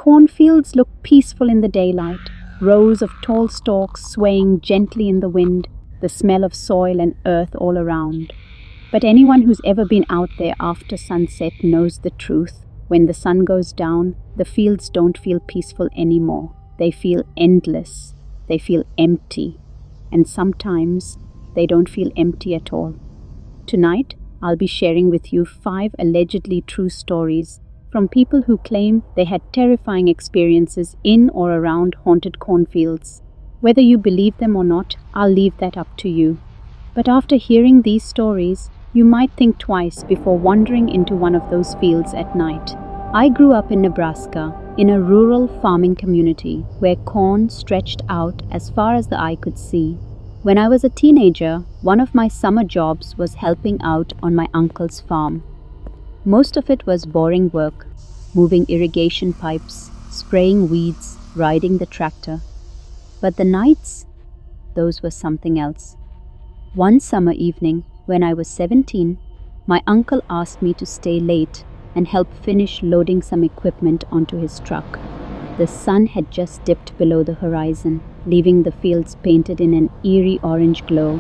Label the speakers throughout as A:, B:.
A: cornfields looked peaceful in the daylight, rows of tall stalks swaying gently in the wind, the smell of soil and earth all around. But anyone who's ever been out there after sunset knows the truth. When the sun goes down, the fields don't feel peaceful anymore. They feel endless. They feel empty. And sometimes they don't feel empty at all. Tonight, I'll be sharing with you 5 allegedly true stories from people who claim they had terrifying experiences in or around haunted cornfields. Whether you believe them or not, I'll leave that up to you. But after hearing these stories, you might think twice before wandering into one of those fields at night. I grew up in Nebraska, in a rural farming community where corn stretched out as far as the eye could see. When I was a teenager, one of my summer jobs was helping out on my uncle's farm. Most of it was boring work, moving irrigation pipes, spraying weeds, riding the tractor. But the nights, those were something else. One summer evening, when I was 17, my uncle asked me to stay late and help finish loading some equipment onto his truck. The sun had just dipped below the horizon, leaving the fields painted in an eerie orange glow.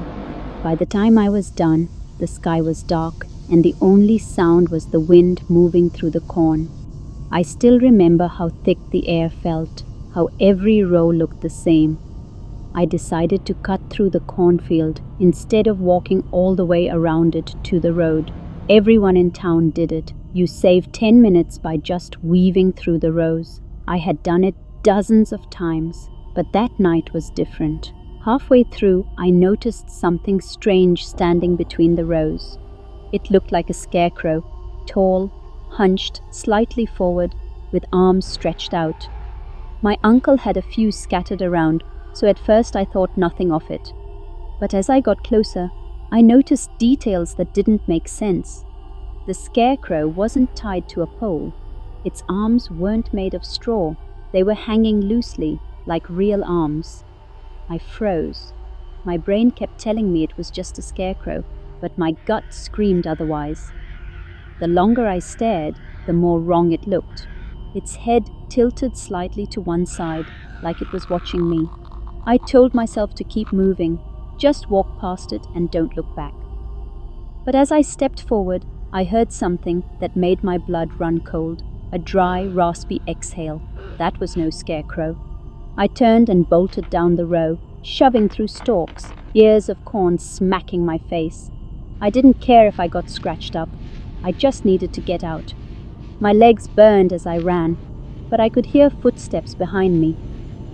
A: By the time I was done, the sky was dark, and the only sound was the wind moving through the corn. I still remember how thick the air felt, how every row looked the same. I decided to cut through the cornfield instead of walking all the way around it to the road. Everyone in town did it. You save 10 minutes by just weaving through the rows. I had done it dozens of times, but that night was different. Halfway through, I noticed something strange standing between the rows. It looked like a scarecrow, tall, hunched, slightly forward, with arms stretched out. My uncle had a few scattered around, so at first I thought nothing of it. But as I got closer, I noticed details that didn't make sense. The scarecrow wasn't tied to a pole. Its arms weren't made of straw. They were hanging loosely, like real arms. I froze. My brain kept telling me it was just a scarecrow, but my gut screamed otherwise. The longer I stared, the more wrong it looked. Its head tilted slightly to one side, like it was watching me. I told myself to keep moving, just walk past it and don't look back. But as I stepped forward, I heard something that made my blood run cold, a dry, raspy exhale. That was no scarecrow. I turned and bolted down the row, shoving through stalks, ears of corn smacking my face. I didn't care if I got scratched up. I just needed to get out. My legs burned as I ran, but I could hear footsteps behind me,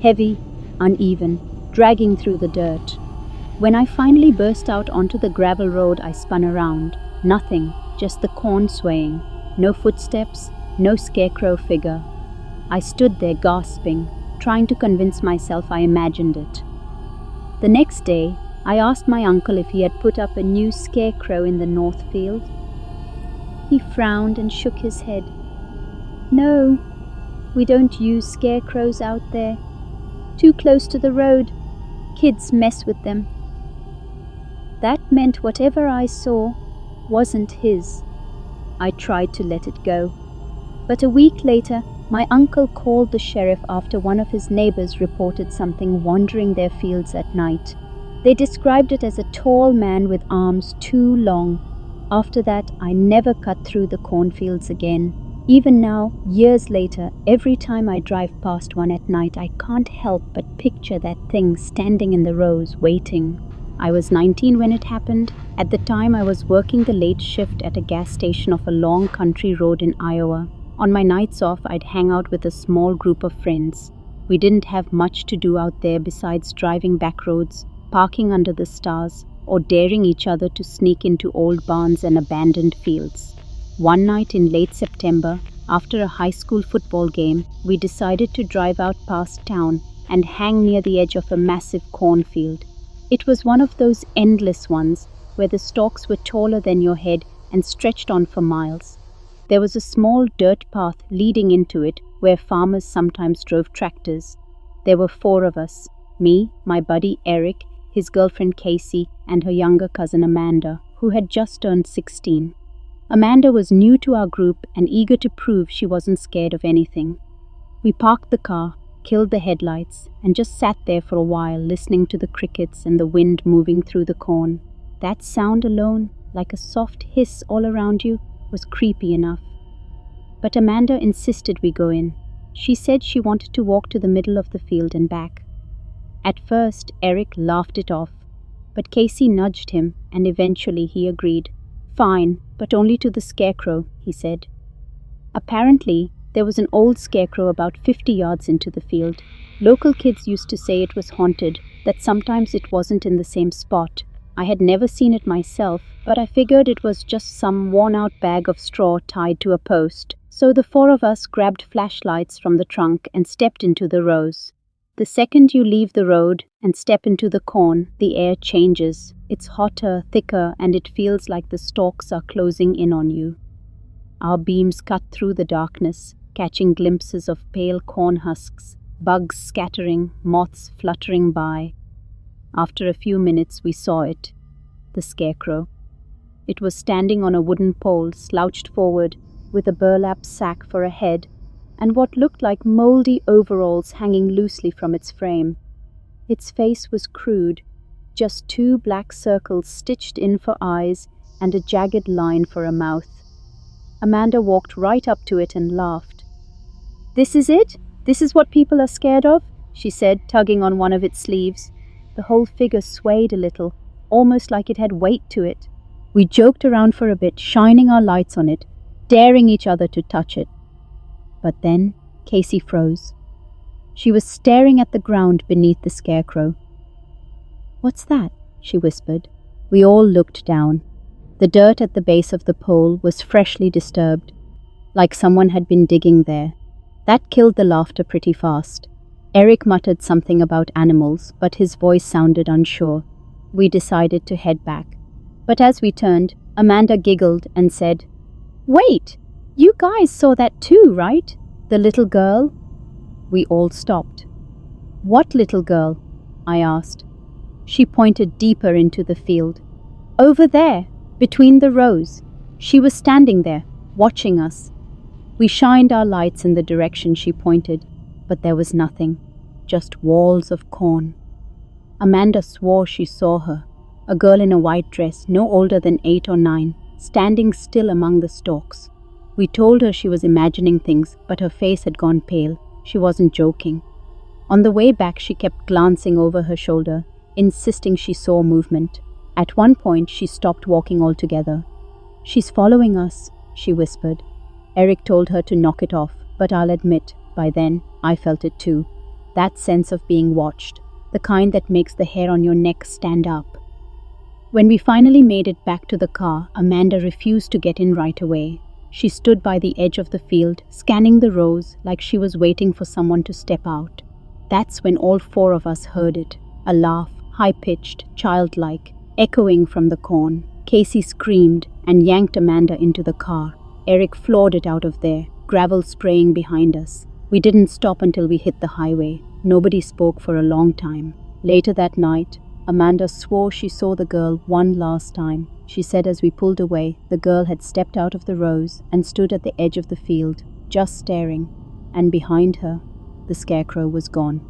A: heavy, uneven, dragging through the dirt. When I finally burst out onto the gravel road, I spun around. Nothing, just the corn swaying. No footsteps, no scarecrow figure. I stood there gasping, trying to convince myself I imagined it. The next day, I asked my uncle if he had put up a new scarecrow in the north field. He frowned and shook his head. "No, we don't use scarecrows out there. Too close to the road. Kids mess with them." That meant whatever I saw wasn't his. I tried to let it go. But a week later, my uncle called the sheriff after one of his neighbors reported something wandering their fields at night. They described it as a tall man with arms too long. After that, I never cut through the cornfields again. Even now, years later, every time I drive past one at night, I can't help but picture that thing standing in the rows, waiting. I was 19 when it happened. At the time, I was working the late shift at a gas station off a long country road in Iowa. On my nights off, I'd hang out with a small group of friends. We didn't have much to do out there besides driving back roads, parking under the stars, or daring each other to sneak into old barns and abandoned fields. One night in late September, after a high school football game, we decided to drive out past town and hang near the edge of a massive cornfield. It was one of those endless ones where the stalks were taller than your head and stretched on for miles. There was a small dirt path leading into it where farmers sometimes drove tractors. There were 4 of us, me, my buddy Eric, his girlfriend Casey, and her younger cousin Amanda, who had just turned 16. Amanda was new to our group and eager to prove she wasn't scared of anything. We parked the car, killed the headlights, and just sat there for a while listening to the crickets and the wind moving through the corn. That sound alone, like a soft hiss all around you, was creepy enough. But Amanda insisted we go in. She said she wanted to walk to the middle of the field and back. At first, Eric laughed it off, but Casey nudged him, and eventually he agreed. Fine, but only to the scarecrow, he said. Apparently, there was an old scarecrow about 50 yards into the field. Local kids used to say it was haunted, that sometimes it wasn't in the same spot. I had never seen it myself, but I figured it was just some worn-out bag of straw tied to a post. So the four of us grabbed flashlights from the trunk and stepped into the rows. The second you leave the road and step into the corn, the air changes. It's hotter, thicker, and it feels like the stalks are closing in on you. Our beams cut through the darkness, catching glimpses of pale corn husks, bugs scattering, moths fluttering by. After a few minutes we saw it, the scarecrow. It was standing on a wooden pole, slouched forward, with a burlap sack for a head, and what looked like moldy overalls hanging loosely from its frame. Its face was crude, just 2 black circles stitched in for eyes and a jagged line for a mouth. Amanda walked right up to it and laughed. "This is it? This is what people are scared of?" she said, tugging on one of its sleeves. The whole figure swayed a little, almost like it had weight to it. We joked around for a bit, shining our lights on it, daring each other to touch it. But then Casey froze. She was staring at the ground beneath the scarecrow. "What's that?" she whispered. We all looked down. The dirt at the base of the pole was freshly disturbed, like someone had been digging there. That killed the laughter pretty fast. Eric muttered something about animals, but his voice sounded unsure. We decided to head back. But as we turned, Amanda giggled and said, "Wait! You guys saw that too, right? The little girl?" We all stopped. "What little girl?" I asked. She pointed deeper into the field. "Over there, between the rows." She was standing there, watching us. We shined our lights in the direction she pointed, but there was nothing, just walls of corn. Amanda swore she saw her, a girl in a white dress, no older than 8 or 9, standing still among the stalks. We told her she was imagining things, but her face had gone pale. She wasn't joking. On the way back, she kept glancing over her shoulder, insisting she saw movement. At one point, she stopped walking altogether. "She's following us," she whispered. Eric told her to knock it off, but I'll admit, by then, I felt it too. That sense of being watched, the kind that makes the hair on your neck stand up. When we finally made it back to the car, Amanda refused to get in right away. She stood by the edge of the field, scanning the rows like she was waiting for someone to step out. That's when all 4 of us heard it, a laugh, high-pitched, childlike, echoing from the corn. Casey screamed and yanked Amanda into the car. Eric floored it out of there, gravel spraying behind us. We didn't stop until we hit the highway. Nobody spoke for a long time. Later that night, Amanda swore she saw the girl one last time. She said as we pulled away, the girl had stepped out of the rows and stood at the edge of the field, just staring, and behind her, the scarecrow was gone.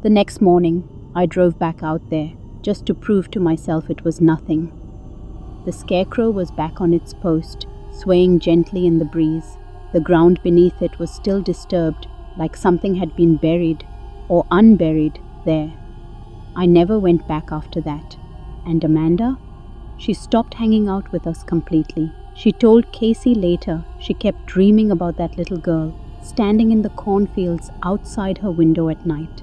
A: The next morning, I drove back out there, just to prove to myself it was nothing. The scarecrow was back on its post, swaying gently in the breeze. The ground beneath it was still disturbed, like something had been buried, or unburied, there. I never went back after that. And Amanda? She stopped hanging out with us completely. She told Casey later she kept dreaming about that little girl, standing in the cornfields outside her window at night.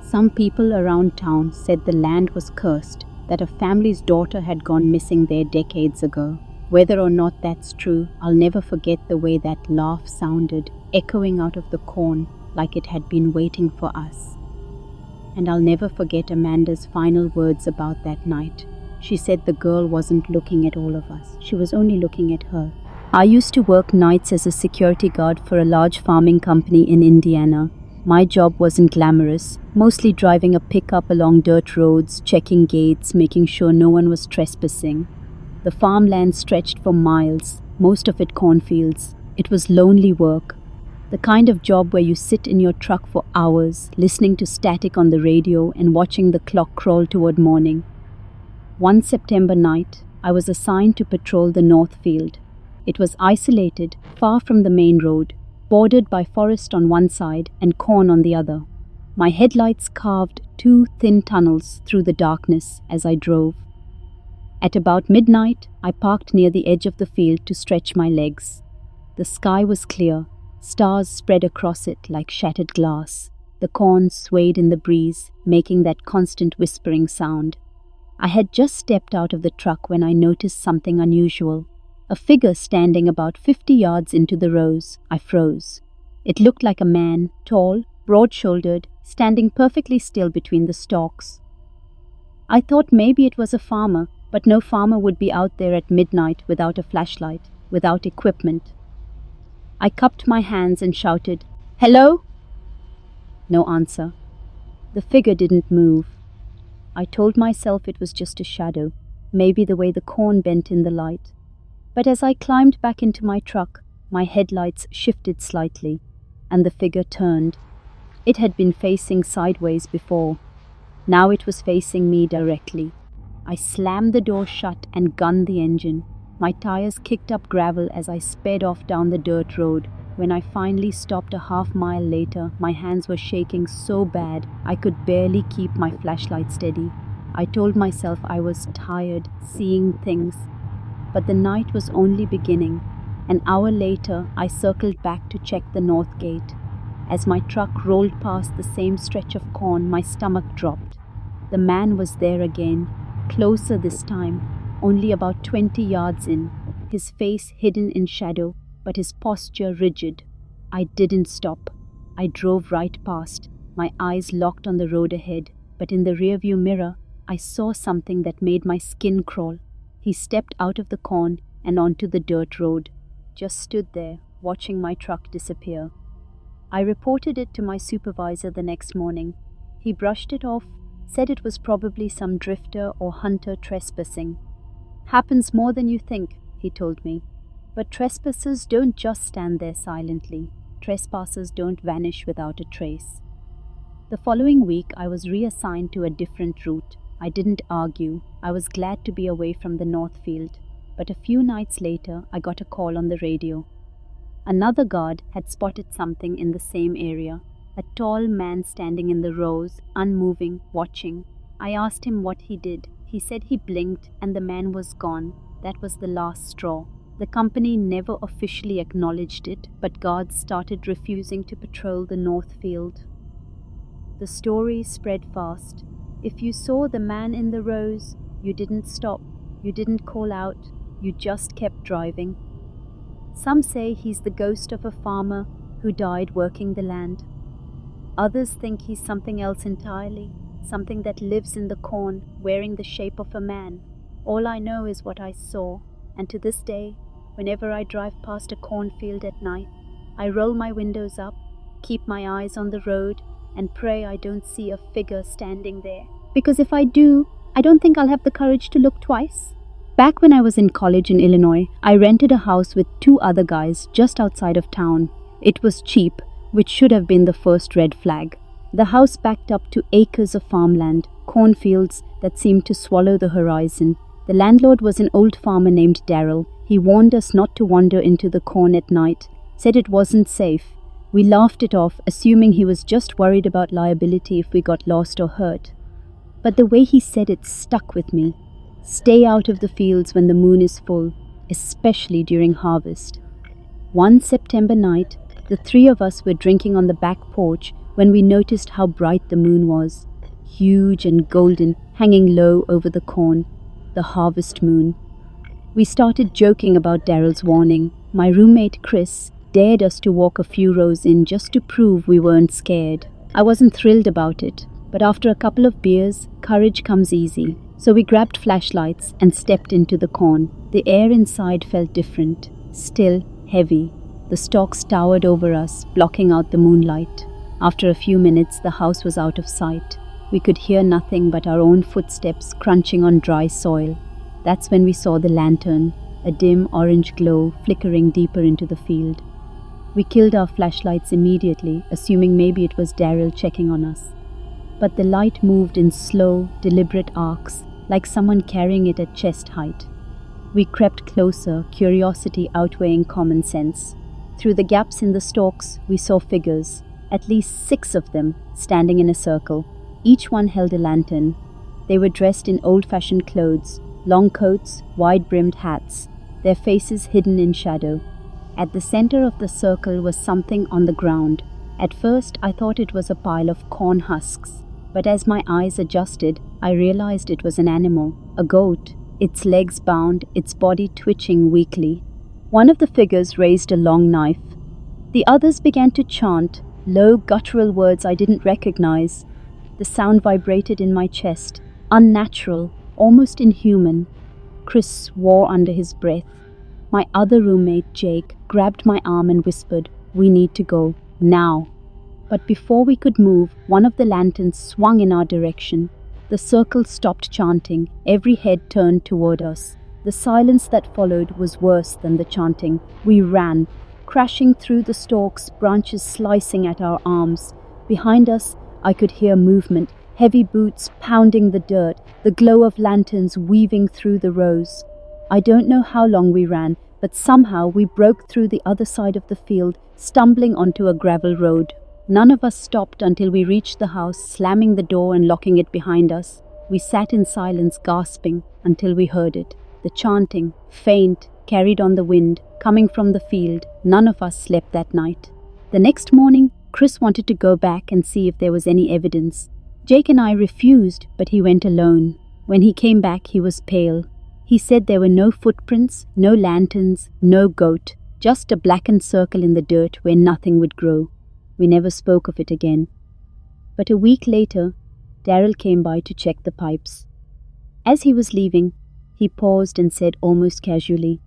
A: Some people around town said the land was cursed, that a family's daughter had gone missing there decades ago. Whether or not that's true, I'll never forget the way that laugh sounded, echoing out of the corn like it had been waiting for us. And I'll never forget Amanda's final words about that night. She said the girl wasn't looking at all of us. She was only looking at her. I used to work nights as a security guard for a large farming company in Indiana. My job wasn't glamorous, mostly driving a pickup along dirt roads, checking gates, making sure no one was trespassing. The farmland stretched for miles, most of it cornfields. It was lonely work. The kind of job where you sit in your truck for hours, listening to static on the radio and watching the clock crawl toward morning. One September night, I was assigned to patrol the North Field. It was isolated, far from the main road, bordered by forest on one side and corn on the other. My headlights carved 2 thin tunnels through the darkness as I drove. At about midnight, I parked near the edge of the field to stretch my legs. The sky was clear, stars spread across it like shattered glass. The corn swayed in the breeze, making that constant whispering sound. I had just stepped out of the truck when I noticed something unusual. A figure standing about 50 yards into the rows. I froze. It looked like a man, tall, broad-shouldered, standing perfectly still between the stalks. I thought maybe it was a farmer, but no farmer would be out there at midnight without a flashlight, without equipment. I cupped my hands and shouted, "Hello?" No answer. The figure didn't move. I told myself it was just a shadow, maybe the way the corn bent in the light. But as I climbed back into my truck, my headlights shifted slightly, and the figure turned. It had been facing sideways before. Now it was facing me directly. I slammed the door shut and gunned the engine. My tires kicked up gravel as I sped off down the dirt road. When I finally stopped a half-mile later, my hands were shaking so bad I could barely keep my flashlight steady. I told myself I was tired, seeing things. But the night was only beginning. An hour later, I circled back to check the north gate. As my truck rolled past the same stretch of corn, my stomach dropped. The man was there again, closer this time, only about 20 yards in, his face hidden in shadow, but his posture rigid. I didn't stop. I drove right past, my eyes locked on the road ahead, but in the rearview mirror, I saw something that made my skin crawl. He stepped out of the corn and onto the dirt road, just stood there, watching my truck disappear. I reported it to my supervisor the next morning. He brushed it off, said it was probably some drifter or hunter trespassing. "Happens more than you think," he told me. "But trespassers don't just stand there silently. Trespassers don't vanish without a trace." The following week, I was reassigned to a different route. I didn't argue. I was glad to be away from the North Field. But a few nights later, I got a call on the radio. Another guard had spotted something in the same area. A tall man standing in the rows, unmoving, watching. I asked him what he did. He said he blinked and the man was gone. That was the last straw. The company never officially acknowledged it, but guards started refusing to patrol the North Field. The story spread fast. If you saw the man in the rows, you didn't stop, you didn't call out, you just kept driving. Some say he's the ghost of a farmer who died working the land. Others think he's something else entirely, something that lives in the corn, wearing the shape of a man. All I know is what I saw, and to this day, whenever I drive past a cornfield at night, I roll my windows up, keep my eyes on the road, and pray I don't see a figure standing there. Because if I do, I don't think I'll have the courage to look twice. Back when I was in college in Illinois, I rented a house with 2 other guys just outside of town. It was cheap, which should have been the first red flag. The house backed up to acres of farmland, cornfields that seemed to swallow the horizon. The landlord was an old farmer named Darrell. He warned us not to wander into the corn at night, said it wasn't safe. We laughed it off, assuming he was just worried about liability if we got lost or hurt. But the way he said it stuck with me. Stay out of the fields when the moon is full, especially during harvest. One September night, the 3 of us were drinking on the back porch when we noticed how bright the moon was, huge and golden, hanging low over the corn, the harvest moon. We started joking about Darrell's warning. My roommate, Chris, dared us to walk a few rows in just to prove we weren't scared. I wasn't thrilled about it, but after a couple of beers, courage comes easy. So we grabbed flashlights and stepped into the corn. The air inside felt different, still, heavy. The stalks towered over us, blocking out the moonlight. After a few minutes, the house was out of sight. We could hear nothing but our own footsteps crunching on dry soil. That's when we saw the lantern, a dim orange glow flickering deeper into the field. We killed our flashlights immediately, assuming maybe it was Daryl checking on us. But the light moved in slow, deliberate arcs, like someone carrying it at chest height. We crept closer, curiosity outweighing common sense. Through the gaps in the stalks, we saw figures, at least 6 of them, standing in a circle. Each one held a lantern. They were dressed in old-fashioned clothes, long coats, wide-brimmed hats, their faces hidden in shadow. At the center of the circle was something on the ground. At first, I thought it was a pile of corn husks, but as my eyes adjusted, I realized it was an animal, a goat, its legs bound, its body twitching weakly. One of the figures raised a long knife. The others began to chant, low, guttural words I didn't recognize. The sound vibrated in my chest, unnatural, almost inhuman. Chris swore under his breath. My other roommate, Jake, grabbed my arm and whispered, "We need to go, now." But before we could move, one of the lanterns swung in our direction. The circle stopped chanting, every head turned toward us. The silence that followed was worse than the chanting. We ran, crashing through the stalks, branches slicing at our arms. Behind us, I could hear movement, heavy boots pounding the dirt, the glow of lanterns weaving through the rows. I don't know how long we ran, but somehow we broke through the other side of the field, stumbling onto a gravel road. None of us stopped until we reached the house, slamming the door and locking it behind us. We sat in silence, gasping, until we heard it. The chanting, faint, carried on the wind, coming from the field. None of us slept that night. The next morning, Chris wanted to go back and see if there was any evidence. Jake and I refused, but he went alone. When he came back, he was pale. He said there were no footprints, no lanterns, no goat, just a blackened circle in the dirt where nothing would grow. We never spoke of it again. But a week later, Daryl came by to check the pipes. As he was leaving, he paused and said almost casually,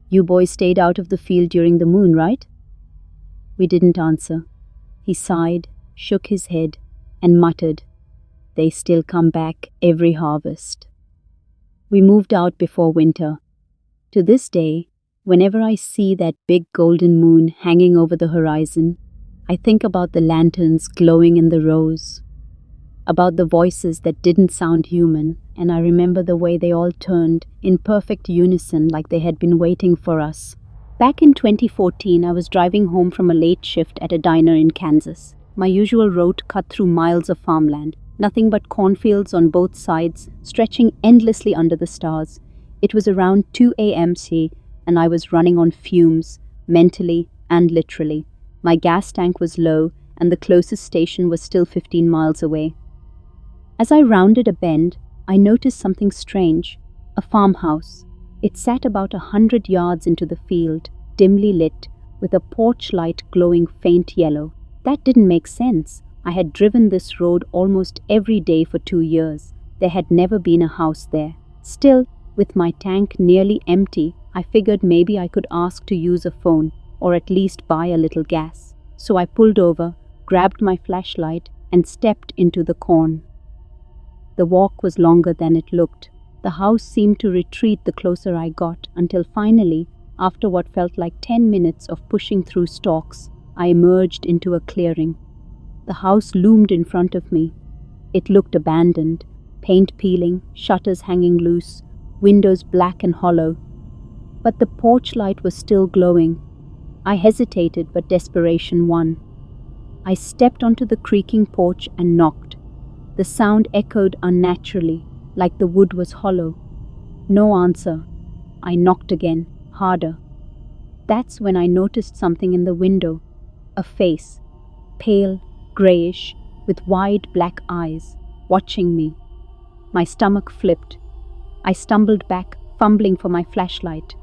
A: "You boys stayed out of the field during the moon, right?" We didn't answer. He sighed, shook his head, and muttered, "They still come back every harvest." We moved out before winter. To this day, whenever I see that big golden moon hanging over the horizon, I think about the lanterns glowing in the rows, about the voices that didn't sound human, and I remember the way they all turned in perfect unison like they had been waiting for us. Back in 2014, I was driving home from a late shift at a diner in Kansas. My usual route cut through miles of farmland, nothing but cornfields on both sides, stretching endlessly under the stars. It was around 2 a.m. and I was running on fumes, mentally and literally. My gas tank was low, and the closest station was still 15 miles away. As I rounded a bend, I noticed something strange. A farmhouse. It sat about 100 yards into the field, dimly lit, with a porch light glowing faint yellow. That didn't make sense. I had driven this road almost every day for 2 years. There had never been a house there. Still, with my tank nearly empty, I figured maybe I could ask to use a phone, or at least buy a little gas. So I pulled over, grabbed my flashlight, and stepped into the corn. The walk was longer than it looked. The house seemed to retreat the closer I got, until finally, after what felt like 10 minutes of pushing through stalks, I emerged into a clearing. The house loomed in front of me. It looked abandoned, paint peeling, shutters hanging loose, windows black and hollow. But the porch light was still glowing. I hesitated, but desperation won. I stepped onto the creaking porch and knocked. The sound echoed unnaturally, like the wood was hollow. No answer. I knocked again, harder. That's when I noticed something in the window. A face, pale, grayish, with wide black eyes, watching me. My stomach flipped. I stumbled back, fumbling for my flashlight.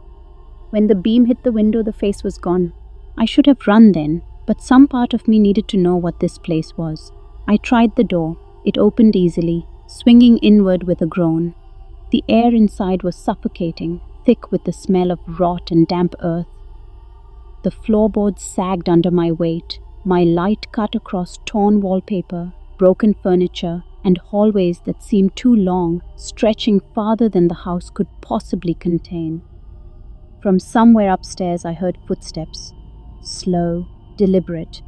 A: When the beam hit the window, the face was gone. I should have run then, but some part of me needed to know what this place was. I tried the door. It opened easily, swinging inward with a groan. The air inside was suffocating, thick with the smell of rot and damp earth. The floorboards sagged under my weight. My light cut across torn wallpaper, broken furniture, and hallways that seemed too long, stretching farther than the house could possibly contain. From somewhere upstairs I heard footsteps, slow, deliberate.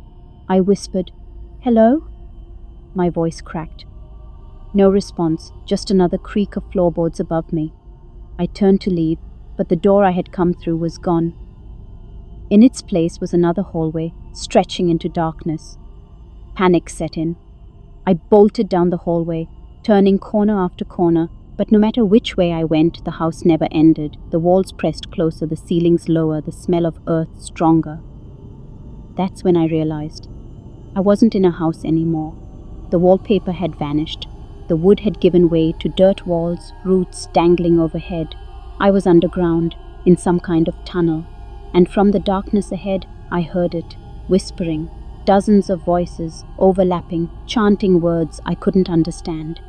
A: I whispered, "Hello?" My voice cracked. No response, just another creak of floorboards above me. I turned to leave, but the door I had come through was gone. In its place was another hallway, stretching into darkness. Panic set in. I bolted down the hallway, turning corner after corner, but no matter which way I went, the house never ended. The walls pressed closer, the ceilings lower, the smell of earth stronger. That's when I realized I wasn't in a house anymore. The wallpaper had vanished. The wood had given way to dirt walls, roots dangling overhead. I was underground, in some kind of tunnel, and from the darkness ahead, I heard it, whispering, dozens of voices, overlapping, chanting words I couldn't understand.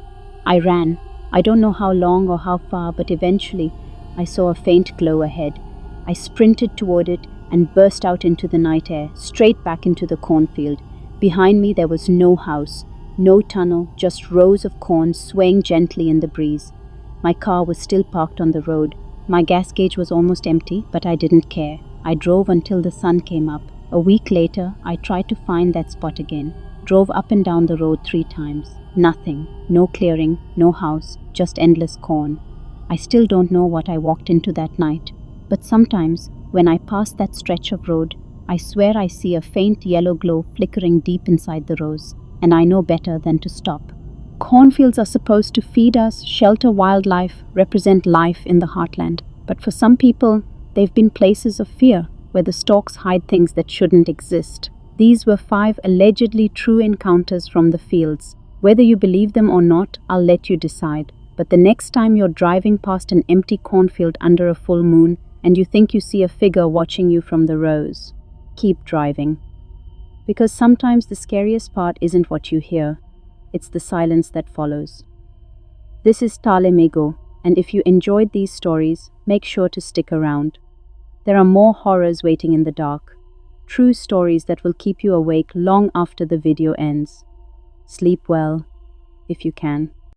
A: I ran. I don't know how long or how far, but eventually I saw a faint glow ahead. I sprinted toward it and burst out into the night air, straight back into the cornfield. Behind me there was no house, no tunnel, just rows of corn swaying gently in the breeze. My car was still parked on the road. My gas gauge was almost empty, but I didn't care. I drove until the sun came up. A week later, I tried to find that spot again. Drove up and down the road 3 times. Nothing. No clearing, no house, just endless corn. I still don't know what I walked into that night. But sometimes, when I pass that stretch of road, I swear I see a faint yellow glow flickering deep inside the rows, and I know better than to stop. Cornfields are supposed to feed us, shelter wildlife, represent life in the heartland. But for some people, they've been places of fear, where the stalks hide things that shouldn't exist. These were 5 allegedly true encounters from the fields. Whether you believe them or not, I'll let you decide. But the next time you're driving past an empty cornfield under a full moon, and you think you see a figure watching you from the rows, keep driving. Because sometimes the scariest part isn't what you hear, it's the silence that follows. This is Tale Migo, and if you enjoyed these stories, make sure to stick around. There are more horrors waiting in the dark, true stories that will keep you awake long after the video ends. Sleep well, if you can.